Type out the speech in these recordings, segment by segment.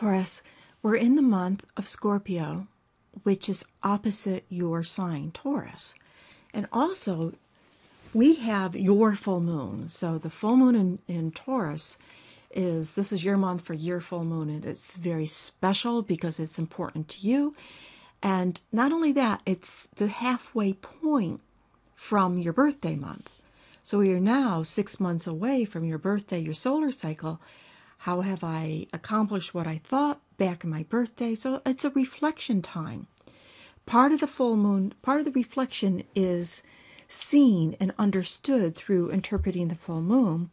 Taurus, we're in the month of Scorpio, which is opposite your sign, Taurus. And also, we have your full moon. So the full moon in Taurus this is your month for your full moon. And it's very special because it's important to you. And not only that, it's the halfway point from your birthday month. So we are now 6 months away from your birthday, your solar cycle. How have I accomplished what I thought back in my birthday? So it's a reflection time. Part of the full moon, part of the reflection is seen and understood through interpreting the full moon,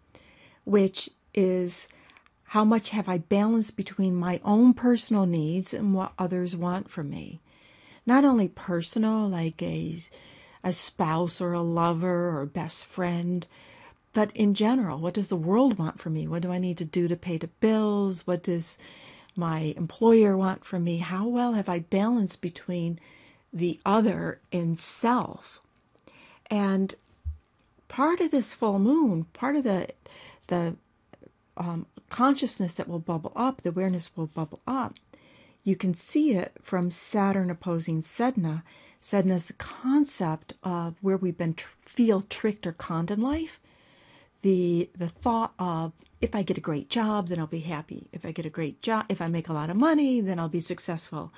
which is how much have I balanced between my own personal needs and what others want from me. Not only personal, like a spouse or a lover or best friend, but in general, what does the world want from me? What do I need to do to pay the bills? What does my employer want from me? How well have I balanced between the other and self? And part of this full moon, part of the consciousness that will bubble up, the awareness will bubble up, you can see it from Saturn opposing Sedna. Sedna is the concept of where we've been feel tricked or conned in life. The thought of, if I get a great job, then I'll be happy. If I get a great job, if I make a lot of money, then I'll be successful.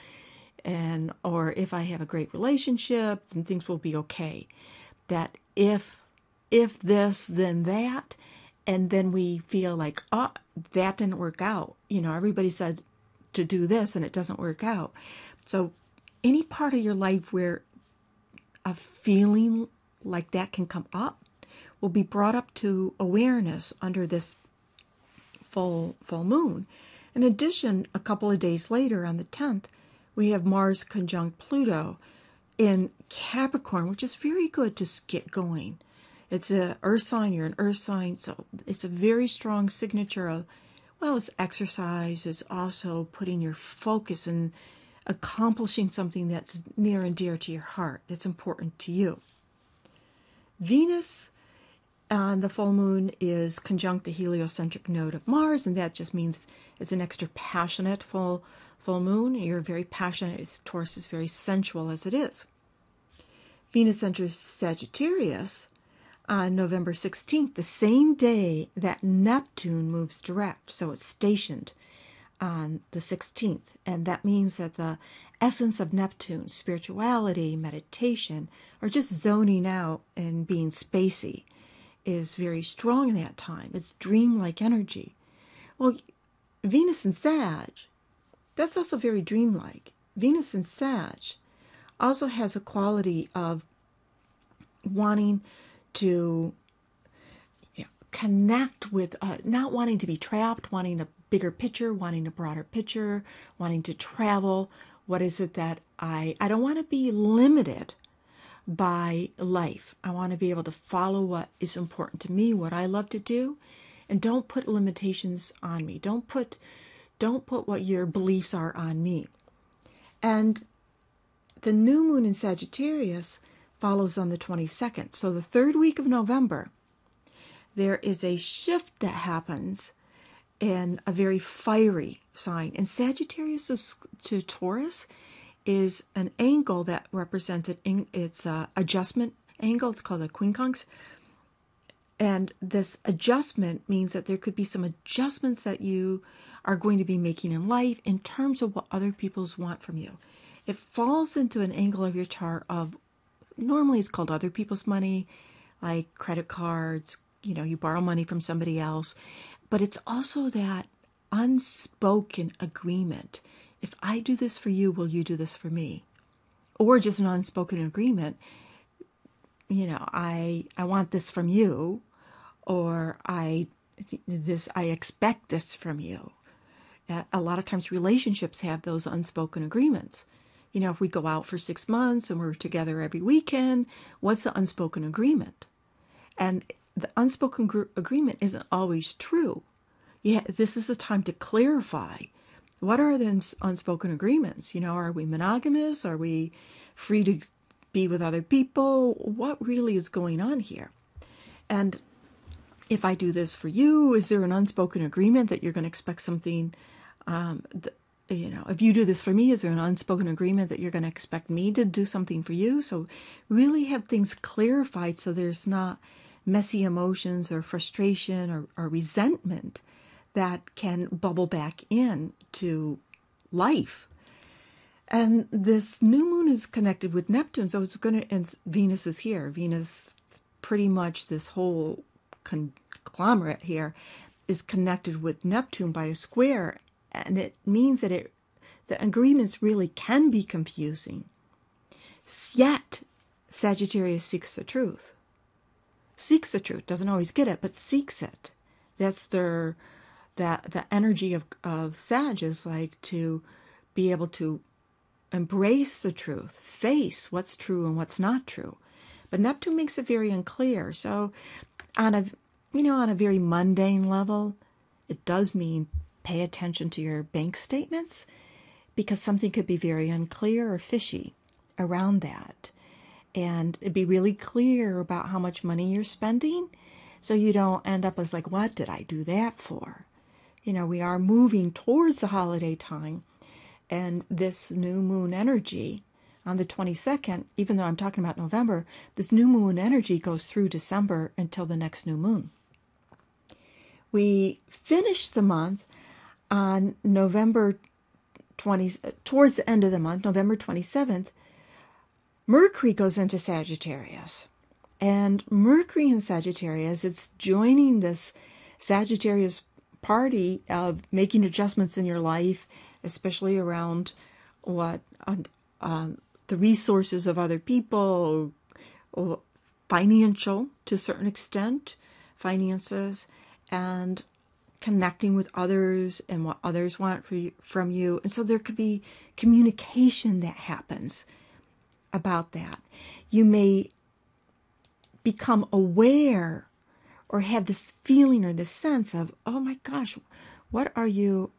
Or if I have a great relationship, then things will be okay. That if this, then that. And then we feel like, oh, that didn't work out. Everybody said to do this and it doesn't work out. So any part of your life where a feeling like that can come up will be brought up to awareness under this full moon. In addition, a couple of days later on the 10th, we have Mars conjunct Pluto in Capricorn, which is very good to get going. It's an earth sign, you're an earth sign, so it's a very strong signature of, well, it's exercise, it's also putting your focus and accomplishing something that's near and dear to your heart, that's important to you. Venus on the full moon is conjunct the heliocentric node of Mars, and that just means it's an extra passionate full moon. You're very passionate. Taurus is very sensual as it is. Venus enters Sagittarius on November 16th, the same day that Neptune moves direct. So it's stationed on the 16th. And that means that the essence of Neptune, spirituality, meditation, or just zoning out and being spacey, is very strong in that time. It's dreamlike energy. Well, Venus in Sag, that's also very dreamlike. Venus in Sag also has a quality of wanting to connect with, not wanting to be trapped, wanting a bigger picture, wanting a broader picture, wanting to travel. What is it that I don't want to be limited by life. I want to be able to follow what is important to me, what I love to do, and don't put limitations on me. Don't put what your beliefs are on me. And the new moon in Sagittarius follows on the 22nd. So the third week of November, there is a shift that happens in a very fiery sign. And Sagittarius to Taurus is an angle that represented, it's an adjustment angle. It's called a quincunx. And this adjustment means that there could be some adjustments that you are going to be making in life in terms of what other people's want from you. It falls into an angle of your chart of, normally it's called other people's money, like credit cards, you borrow money from somebody else. But it's also that unspoken agreement. If I do this for you, will you do this for me? Or just an unspoken agreement, I want this from you, or I expect this from you. A lot of times relationships have those unspoken agreements. If we go out for 6 months and we're together every weekend, what's the unspoken agreement? And the unspoken agreement isn't always true. Yeah, this is a time to clarify. What are the unspoken agreements? Are we monogamous? Are we free to be with other people? What really is going on here? And if I do this for you, is there an unspoken agreement that you're going to expect something if you do this for me, is there an unspoken agreement that you're going to expect me to do something for you? So really have things clarified so there's not messy emotions or frustration or resentment that can bubble back in to life. And this new moon is connected with Neptune, so it's going to, and Venus is here. Venus, pretty much this whole conglomerate here, is connected with Neptune by a square, and it means that the agreements really can be confusing. Yet, Sagittarius seeks the truth. Seeks the truth, doesn't always get it, but seeks it. That's the energy of Sag is like to be able to embrace the truth, face what's true and what's not true. But Neptune makes it very unclear. So on a very mundane level, it does mean pay attention to your bank statements, because something could be very unclear or fishy around that. And be really clear about how much money you're spending so you don't end up as like, what did I do that for? We are moving towards the holiday time, and this new moon energy on the 22nd, even though I'm talking about November, this new moon energy goes through December until the next new moon. We finish the month on November 20th, towards the end of the month, November 27th, Mercury goes into Sagittarius. And Mercury in Sagittarius, it's joining this Sagittarius party of making adjustments in your life, especially around the resources of other people, or financial to a certain extent, finances, and connecting with others and what others want from you. And so there could be communication that happens about that. You may become aware or have this feeling or this sense of, oh my gosh, what are you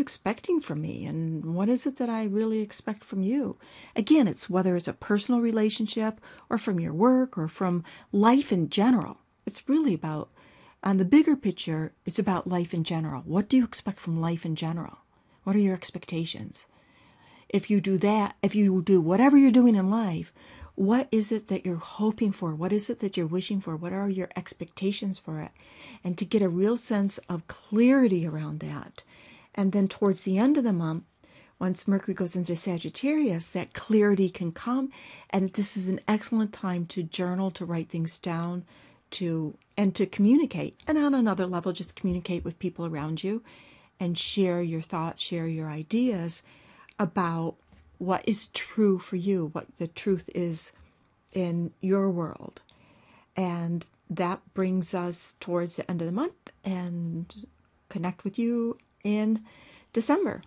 expecting from me? And what is it that I really expect from you? Again, it's whether it's a personal relationship or from your work or from life in general. It's really about, on the bigger picture, it's about life in general. What do you expect from life in general? What are your expectations? If you do that, if you do whatever you're doing in life, what is it that you're hoping for? What is it that you're wishing for? What are your expectations for it? And to get a real sense of clarity around that. And then towards the end of the month, once Mercury goes into Sagittarius, that clarity can come. And this is an excellent time to journal, to write things down, and to communicate. And on another level, just communicate with people around you and share your thoughts, share your ideas about what is true for you, what the truth is in your world. And that brings us towards the end of the month, and connect with you in December.